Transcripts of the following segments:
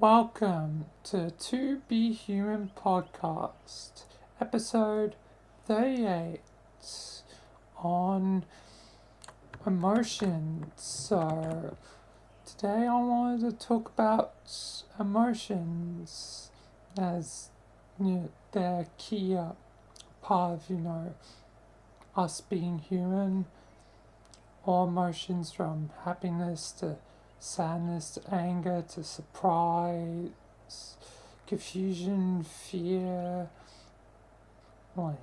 Welcome to To Be Human podcast, episode 38 on emotions. So, today I wanted to talk about emotions as their key part of, us being human. All emotions from happiness to sadness to anger to surprise, confusion, fear, like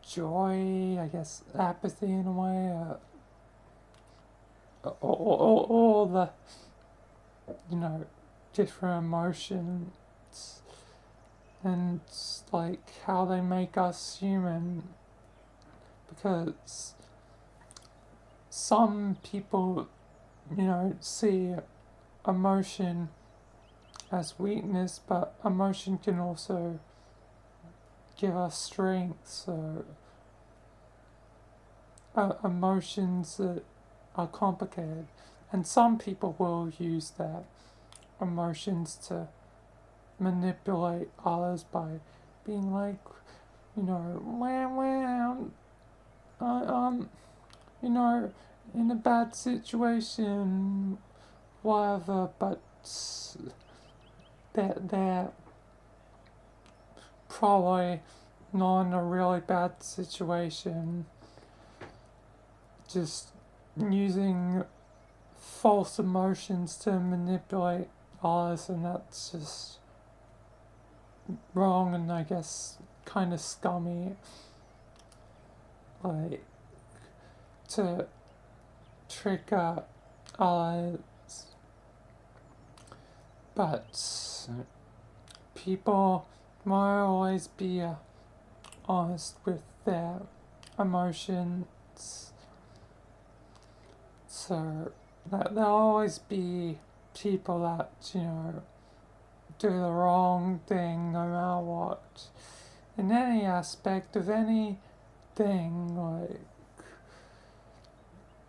joy, I guess apathy in a way, all the, different emotions and like how they make us human, because some people, see emotion as weakness, but emotion can also give us strength. So, emotions that are complicated, and some people will use their emotions to manipulate others by being like, wow, I'm, in a bad situation, whatever, but they're probably not in a really bad situation, just using false emotions to manipulate others, and that's just wrong and I guess kind of scummy, like to trick others. But people might always be honest with their emotions, so there'll always be people that do the wrong thing no matter what, in any aspect of anything,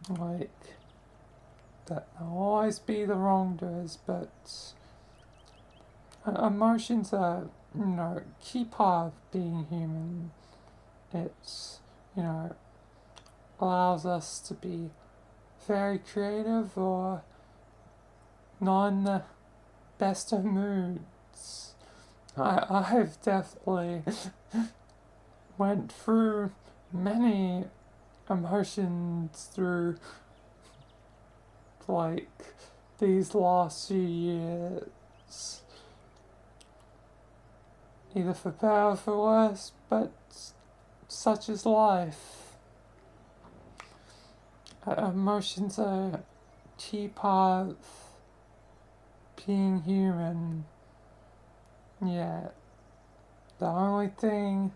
like that there'll always be the wrongdoers. But emotions are, key part of being human. It's, allows us to be very creative or not in the best of moods. I've definitely went through many emotions through like these last few years, either for better or for worse, but such is life. Emotions are a key part of being human. Yeah, the only thing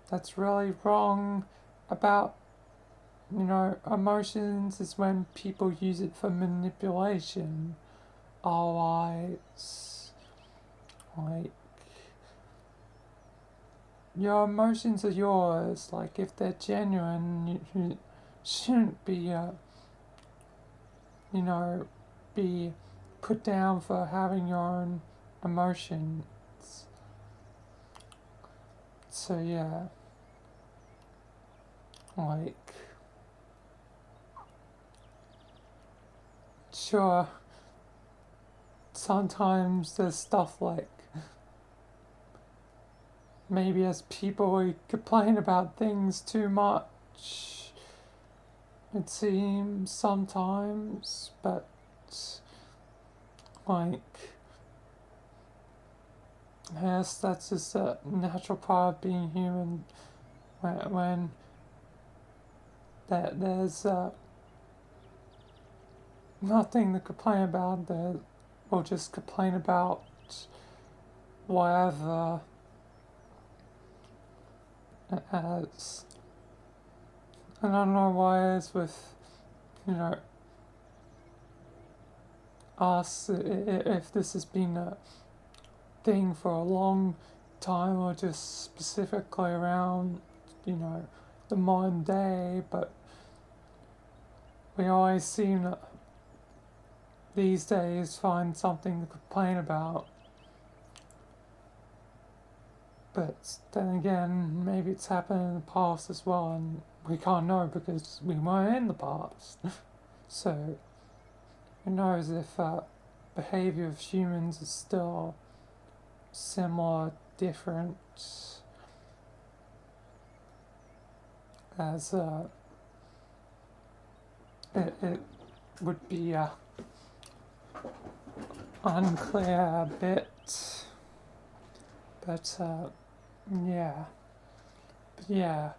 that's really wrong about, emotions is when people use it for manipulation. Otherwise, like, your emotions are yours. Like, if they're genuine, you shouldn't be, be put down for having your own emotions. So, yeah, like, sure, sometimes there's stuff like, maybe as people we complain about things too much, it seems sometimes, but like, yes, that's just a natural part of being human. When there's nothing to complain about, we'll just complain about whatever, as, and I don't know why it is with, us, if this has been a thing for a long time or just specifically around, the modern day, but we always seem to these days find something to complain about. But then again, maybe it's happened in the past as well, and we can't know because we weren't in the past. So, who knows if behavior of humans is still similar, different, as it would be unclear a bit. But yeah. But yeah.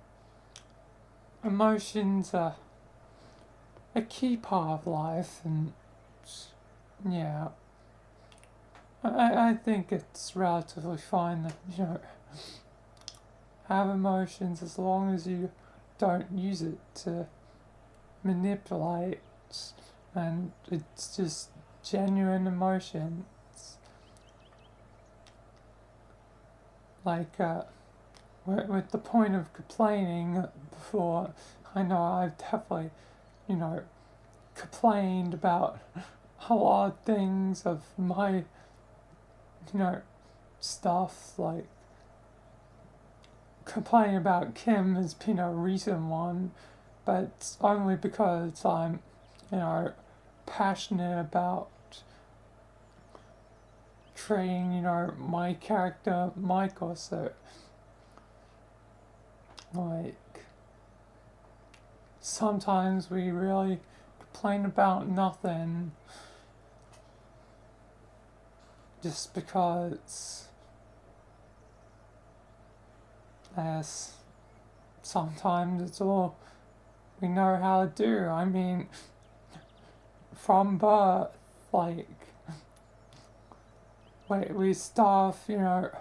Emotions are a key part of life, and yeah. I think it's relatively fine that, have emotions as long as you don't use it to manipulate, and it's just genuine emotions. Like, with the point of complaining before, I know I've definitely, complained about a lot of things of my, stuff, like complaining about Kim has been a recent one, but it's only because I'm, passionate about treating, my character Michael, so like sometimes we really complain about nothing just because as sometimes it's all we know how to do. I mean, from birth, like we start off,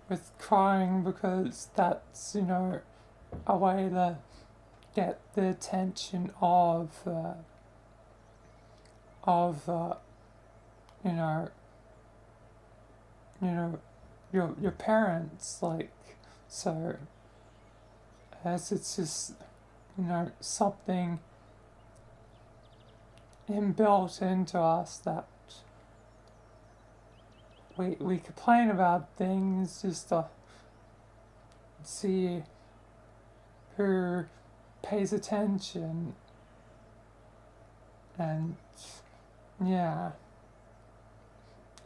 with crying because that's, a way to get the attention of, you know, your parents, like, so as it's just, something inbuilt into us that we complain about things just to see who pays attention, and yeah,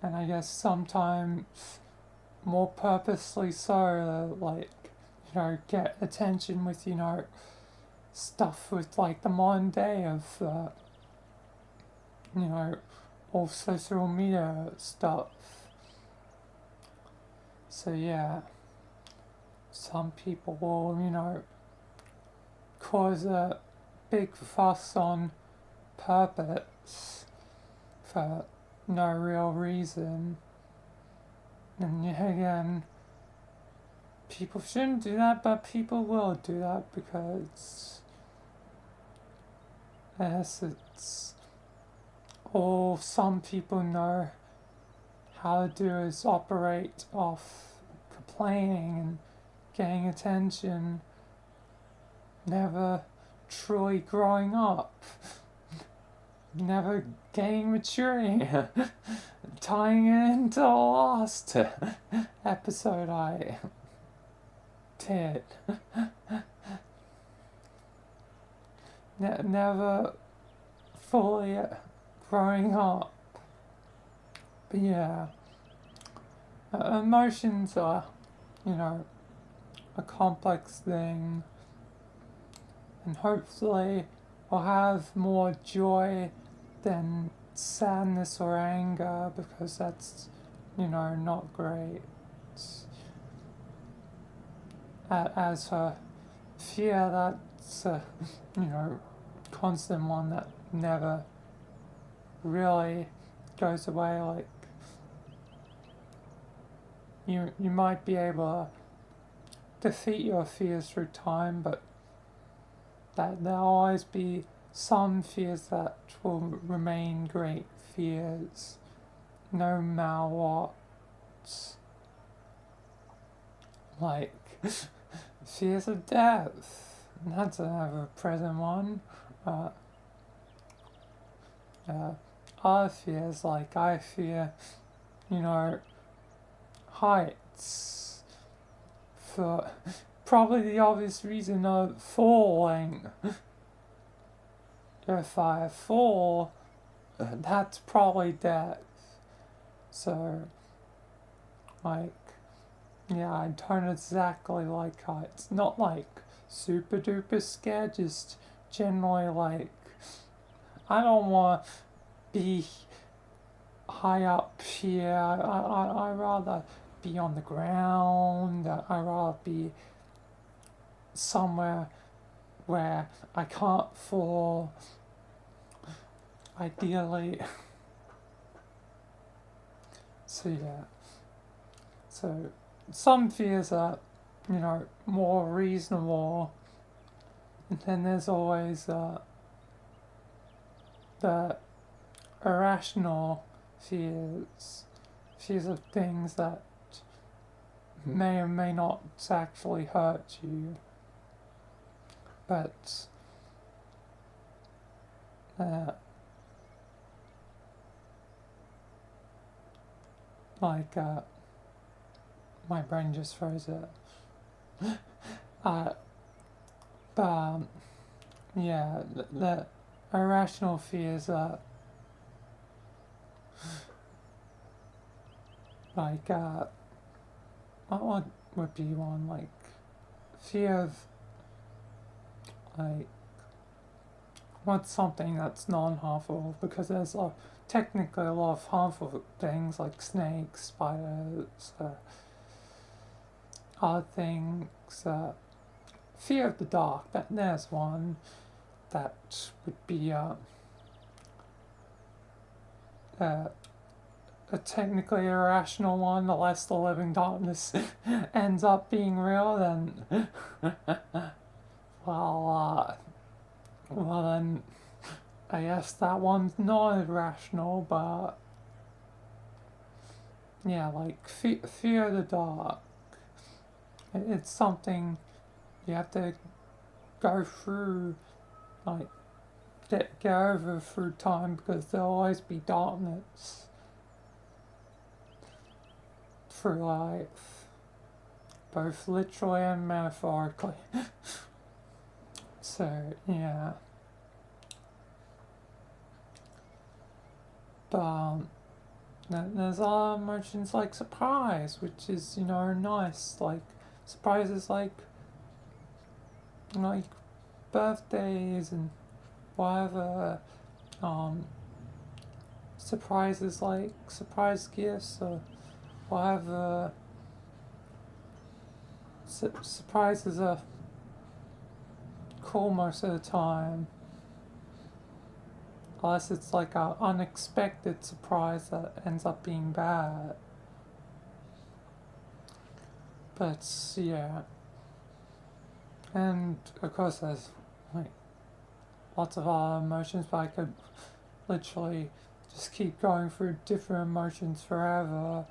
and I guess sometimes more purposely so, like, get attention with, stuff with like the modern day of, all social media stuff. So yeah, some people will, cause a big fuss on purpose for no real reason. And yeah, again, people shouldn't do that, but people will do that because yes, it's all some people know how to do is operate off complaining and getting attention, never truly growing up, never gaining maturity, tying it into the last episode I did. Never fully growing up. But yeah, emotions are, a complex thing, and hopefully we'll have more joy than sadness or anger, because that's, not great. As for fear, that's a, constant one that never really goes away. Like, you might be able to defeat your fears through time, but that there'll always be some fears that will remain great fears, no matter what. Like, fears of death. That's an ever present one. other fears, like I fear, you know, heights, for probably the obvious reason of falling. If I fall, that's probably death. So, like, yeah, I don't exactly like heights. Not like super duper scared, just generally like, I don't want to be high up here. I rather be on the ground. I rather be somewhere where I can't fall. Ideally. So yeah. So some fears are, you know, more reasonable, and then there's always the irrational fears, fears of things that may or may not actually hurt you, but like my brain just froze it. uh, but yeah, the irrational fears are like what would be one, like fear of like what's something that's non-harmful, because there's technically a lot of harmful things like snakes, spiders, other things. Fear of the dark, there's one that would be a technically irrational one. The less the living darkness ends up being real, then well, well then I guess that one's not irrational, but yeah, like fear of the dark. It's something you have to go through, like get over through time, because there'll always be darkness through life, both literally and metaphorically. So yeah, but there's other emotions like surprise, which is, you know, nice. Like surprises like birthdays and whatever. Surprises like surprise gifts or whatever. Surprises are cool most of the time, unless it's like an unexpected surprise that ends up being bad. But yeah, and of course there's like lots of other emotions, but I could literally just keep going through different emotions forever,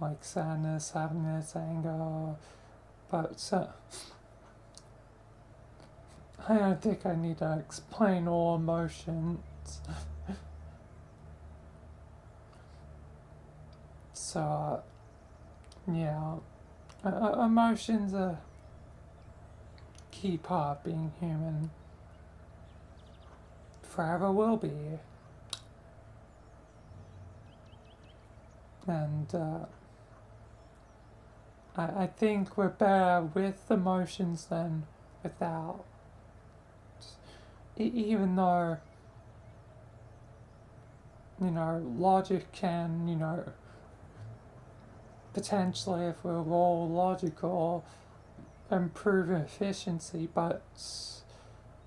like sadness, happiness, anger. But I don't think I need to explain all emotions. So yeah, emotions are a key part of being human. Forever will be. And I think we're better with emotions than without. Even though, you know, logic can, you know, potentially, if we're all logical, improve efficiency, but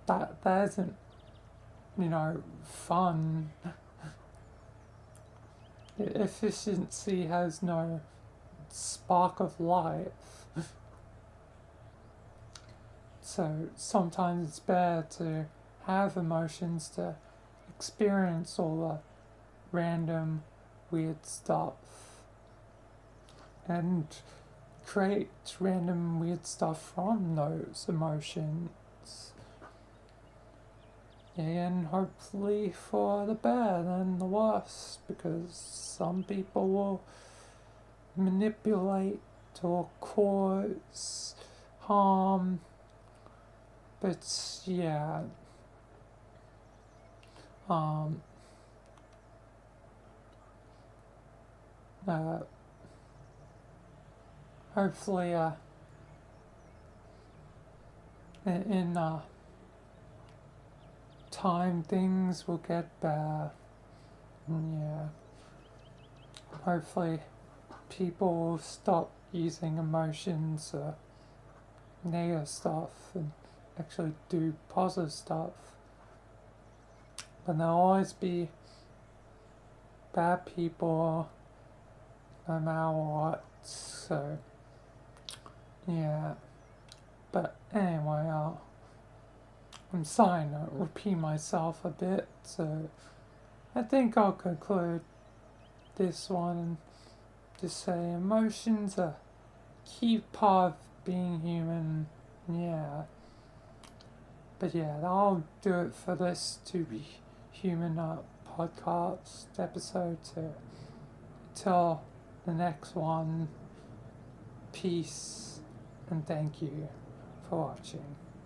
that isn't, you know, fun. Efficiency has no spark of life. So sometimes it's better to have emotions, to experience all the random weird stuff and create random weird stuff from those emotions. and hopefully for the better than the worse, because some people will manipulate or cause harm. But yeah, um, uh, hopefully, in time things will get better. And yeah, hopefully people will stop using emotions or negative stuff and actually do positive stuff. But there'll always be bad people no matter what. So yeah. But anyway, I'm sorry to repeat myself a bit, so I think I'll conclude this one and just say emotions are a key part of being human. Yeah. But yeah, I'll do it for this To Be Human podcast episode. So till the next one, peace and thank you for watching.